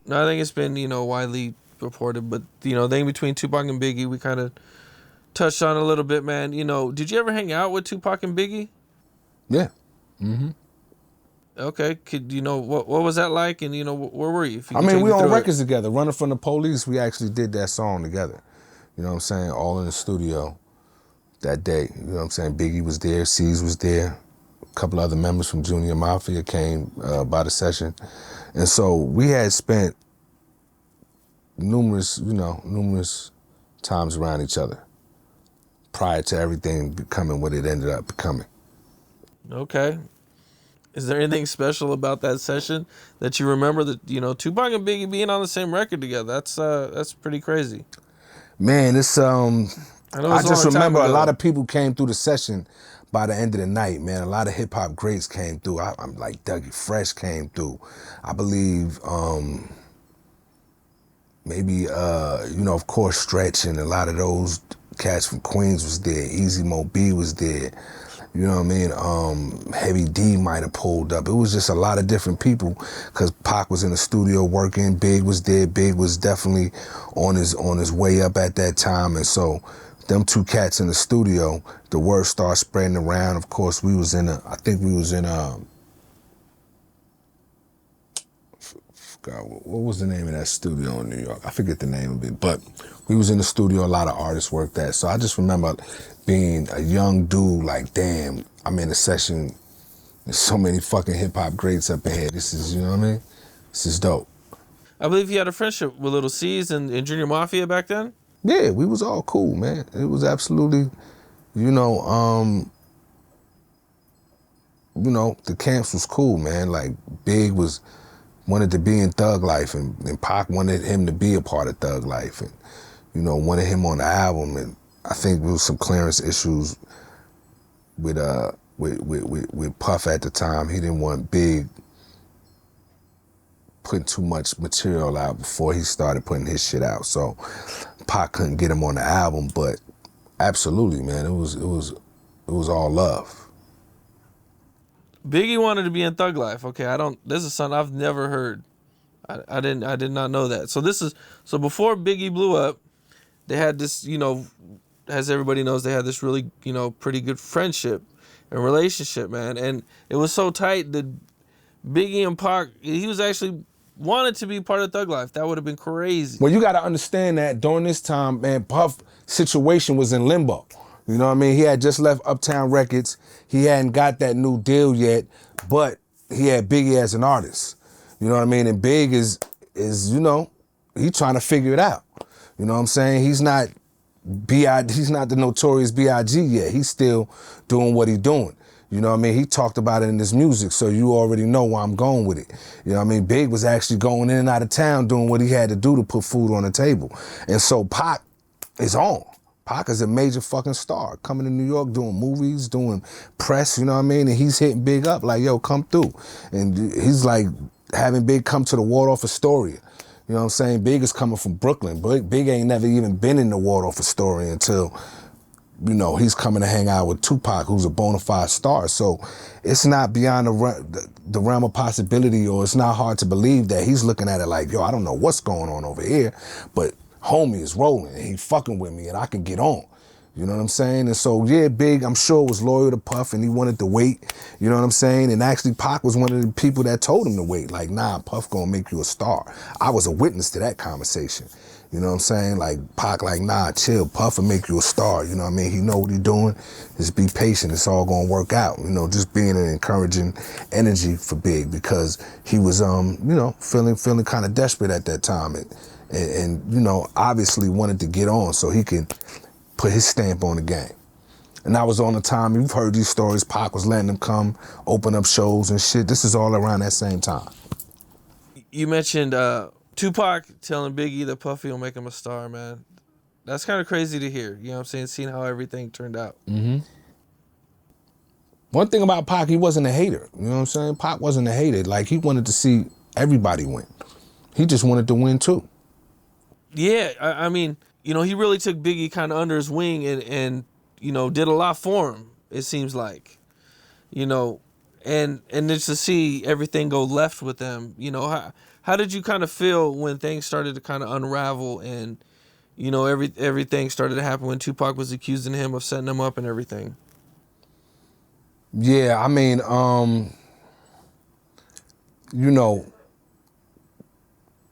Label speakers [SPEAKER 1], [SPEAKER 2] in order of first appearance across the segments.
[SPEAKER 1] No, I think it's been, widely reported, but, the thing between Tupac and Biggie, we kind of touched on a little bit, man. Did you ever hang out with Tupac and Biggie?
[SPEAKER 2] Yeah. Mm-hmm.
[SPEAKER 1] Okay. What was that like? And, where were you? If you
[SPEAKER 2] I
[SPEAKER 1] could
[SPEAKER 2] mean,
[SPEAKER 1] take
[SPEAKER 2] we
[SPEAKER 1] me
[SPEAKER 2] on
[SPEAKER 1] through it.
[SPEAKER 2] records together. Running from the Police, we actually did that song together. You know what I'm saying? All in the studio that day. You know what I'm saying? Biggie was there, C's was there. A couple other members from Junior Mafia came by the session. And so we had spent numerous times around each other prior to everything becoming what it ended up becoming.
[SPEAKER 1] Okay. Is there anything special about that session that you remember that, Tupac and Biggie being on the same record together? That's pretty crazy.
[SPEAKER 2] Man, it's
[SPEAKER 1] I know it
[SPEAKER 2] I
[SPEAKER 1] was a
[SPEAKER 2] just
[SPEAKER 1] long time
[SPEAKER 2] remember a
[SPEAKER 1] ago.
[SPEAKER 2] lot of people came through the session by the end of the night, man. A lot of hip hop greats came through. I'm like Dougie Fresh came through. I believe maybe of course Stretch and a lot of those cats from Queens was there. Easy Mo B was there. You know what I mean? Heavy D might have pulled up. It was just a lot of different people because Pac was in the studio working. Big was there. Big was definitely on his way up at that time. And so them two cats in the studio, the word started spreading around. Of course, we was in God, what was the name of that studio in New York? I forget the name of it, but we was in the studio. A lot of artists worked at. So I just remember being a young dude, like, damn, I'm in a session. There's so many fucking hip hop greats up ahead. This is, you know what I mean? This is dope.
[SPEAKER 1] I believe you had a friendship with Little C's and Junior Mafia back then.
[SPEAKER 2] Yeah, we was all cool, man. It was absolutely, the camps was cool, man. Like Big wanted to be in Thug Life, and Pac wanted him to be a part of Thug Life, and wanted him on the album. And I think there was some clearance issues with Puff at the time. He didn't want Big putting too much material out before he started putting his shit out. So Pac couldn't get him on the album, but absolutely, man, it was all love.
[SPEAKER 1] Biggie wanted to be in Thug Life. Okay, this is something I've never heard. I did not know that. So before Biggie blew up, they had this, as everybody knows, they had this really, pretty good friendship and relationship, man. And it was so tight that Biggie and Pac, he was actually wanted to be part of Thug Life. That would have been crazy.
[SPEAKER 2] Well, you got to understand that during this time, man, Puff situation was in limbo. You know what I mean? He had just left Uptown Records. He hadn't got that new deal yet, but he had Biggie as an artist. You know what I mean? And Big is he trying to figure it out. You know what I'm saying? He's not the notorious B.I.G. yet. He's still doing what he's doing. You know what I mean? He talked about it in his music, so you already know where I'm going with it. You know what I mean? Big was actually going in and out of town doing what he had to do to put food on the table. And so Pac is on. Pac is a major fucking star, coming to New York, doing movies, doing press, you know what I mean? And he's hitting Big up like, yo, come through. And he's like having Big come to the Waldorf Astoria. You know what I'm saying? Big is coming from Brooklyn. Big ain't never even been in the Waldorf Astoria until, he's coming to hang out with Tupac, who's a bona fide star. So it's not beyond the realm of possibility, or it's not hard to believe that he's looking at it like, yo, I don't know what's going on over here, but homie is rolling and he fucking with me and I can get on. You know what I'm saying? And so, yeah, Big, I'm sure, was loyal to Puff and he wanted to wait. You know what I'm saying? And actually, Pac was one of the people that told him to wait. Like, nah, Puff gonna make you a star. I was a witness to that conversation. You know what I'm saying? Like, Pac, like, nah, chill. Puff will make you a star. You know what I mean? He know what he doing. Just be patient. It's all gonna work out. Just being an encouraging energy for Big, because he was, feeling kind of desperate at that time. And obviously wanted to get on so he could put his stamp on the game. And that was on the time, you've heard these stories, Pac was letting them come, open up shows and shit. This is all around that same time.
[SPEAKER 1] You mentioned Tupac telling Biggie that Puffy will make him a star, man. That's kind of crazy to hear, you know what I'm saying, seeing how everything turned out.
[SPEAKER 2] Mm-hmm. One thing about Pac, he wasn't a hater, you know what I'm saying? Pac wasn't a hater. Like, he wanted to see everybody win. He just wanted to win too.
[SPEAKER 1] Yeah, I mean, he really took Biggie kind of under his wing and did a lot for him, it seems like. and just to see everything go left with them, how did you kind of feel when things started to kind of unravel and everything started to happen when Tupac was accusing him of setting him up and everything?
[SPEAKER 2] Yeah, I mean,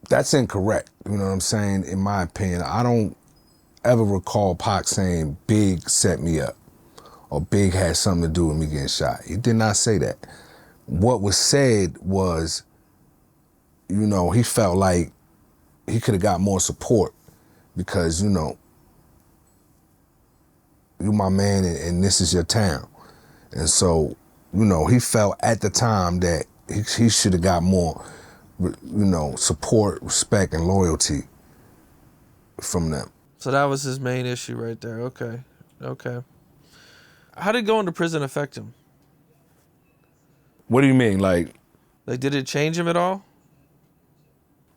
[SPEAKER 2] that's incorrect. You know what I'm saying? In my opinion, I don't ever recall Pac saying Big set me up or Big had something to do with me getting shot. He did not say that. What was said was, he felt like he could have got more support because, you my man and this is your town. And so, he felt at the time that he should have got more, support, respect, and loyalty from them.
[SPEAKER 1] So that was his main issue right there. Okay. How did going to prison affect him?
[SPEAKER 2] What do you mean? Like,
[SPEAKER 1] did it change him at all?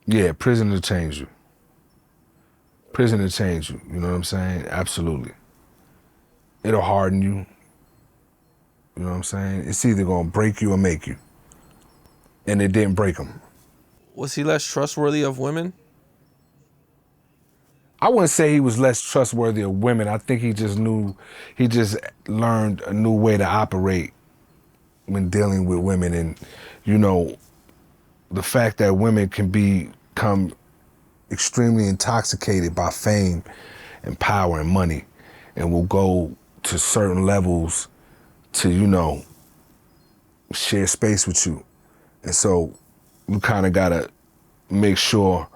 [SPEAKER 2] yeah, prison will change you. Prison will change you. You know what I'm saying? Absolutely. It'll harden you. You know what I'm saying? It's either gonna break you or make you. And it didn't break him.
[SPEAKER 1] Was he less trustworthy of women?
[SPEAKER 2] I wouldn't say he was less trustworthy of women. I think he just learned a new way to operate when dealing with women. And, the fact that women can become extremely intoxicated by fame and power and money and will go to certain levels to, share space with you. And so you kind of gotta make sure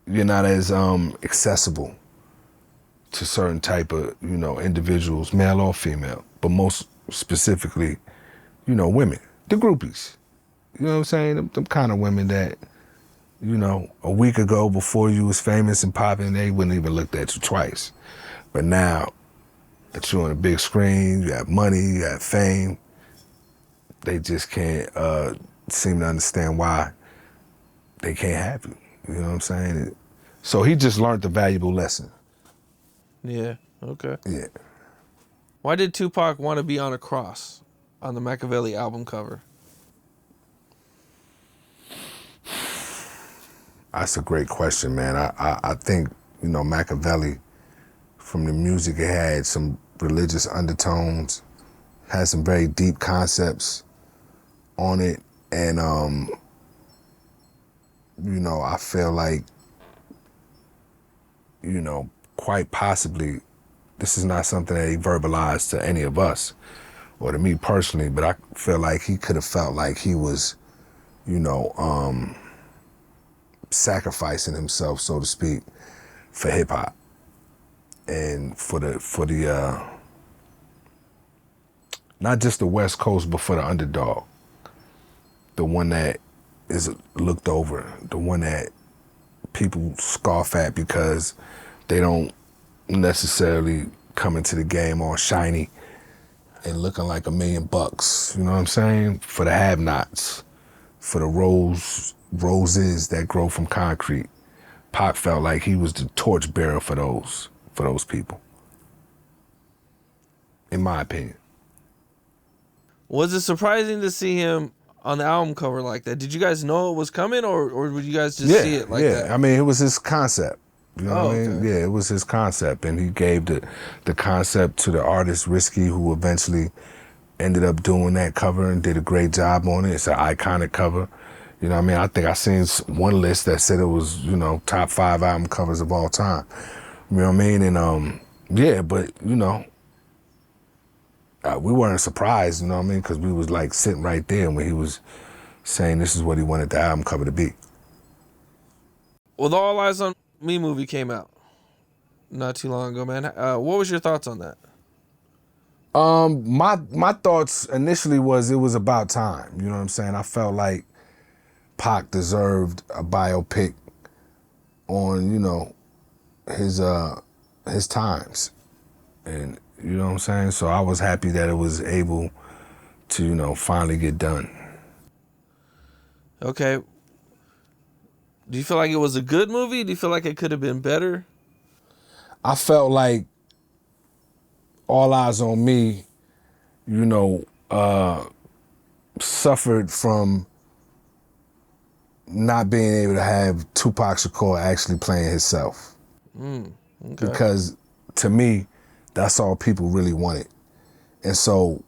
[SPEAKER 2] you're not as accessible to certain type of, individuals, male or female, but most specifically, women, the groupies. You know what I'm saying? Them kind of women that, a week ago before you was famous and popping, they wouldn't even look at you twice. But now that you're on a big screen, you have money, you have fame, they just can't seem to understand why they can't have you. You know what I'm saying? So he just learned a valuable lesson.
[SPEAKER 1] Yeah, okay.
[SPEAKER 2] Yeah.
[SPEAKER 1] Why did Tupac want to be on a cross on the Makaveli album cover?
[SPEAKER 2] That's a great question, man. I think, Makaveli, from the music, it had some religious undertones, had some very deep concepts on it. And, I feel like, quite possibly, this is not something that he verbalized to any of us or to me personally, but I feel like he could have felt like he was, sacrificing himself, so to speak, for hip hop and for the not just the West Coast, but for the underdog, the one that is looked over, the one that people scoff at because they don't necessarily come into the game all shiny and looking like $1 million. You know what I'm saying? For the have-nots, for the roses that grow from concrete. Pac felt like he was the torchbearer for those people, in my opinion.
[SPEAKER 1] Was it surprising to see him on the album cover like that? Did you guys know it was coming, or would you guys just see it like that?
[SPEAKER 2] I mean, it was his concept. You know what I mean?
[SPEAKER 1] Okay.
[SPEAKER 2] Yeah, it was his concept, and he gave the concept to the artist Risky, who eventually ended up doing that cover and did a great job on it. It's an iconic cover. You know what I mean? I think I seen one list that said it was, top 5 album covers of all time. You know what I mean? And yeah, but we weren't surprised, you know what I mean? Because we was like sitting right there when he was saying this is what he wanted the album cover to be.
[SPEAKER 1] Well, the All Eyes on Me movie came out not too long ago, man. What was your thoughts on that?
[SPEAKER 2] My thoughts initially was it was about time. You know what I'm saying? I felt like Pac deserved a biopic on, his times. And you know what I'm saying? So I was happy that it was able to, finally get done.
[SPEAKER 1] Okay. Do you feel like it was a good movie? Do you feel like it could have been better?
[SPEAKER 2] I felt like All Eyes on Me, suffered from not being able to have Tupac Shakur actually playing himself.
[SPEAKER 1] Okay.
[SPEAKER 2] Because to me, that's all people really wanted. And so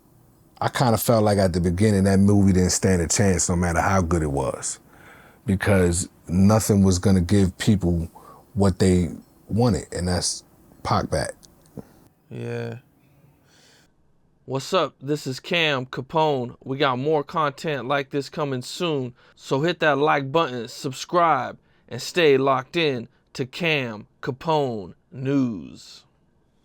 [SPEAKER 2] I kind of felt like at the beginning that movie didn't stand a chance no matter how good it was. Because nothing was gonna give people what they wanted, and that's Pac back.
[SPEAKER 1] Yeah. What's up? This is Cam Capone. We got more content like this coming soon, so hit that like button, subscribe, and stay locked in to Cam Capone News.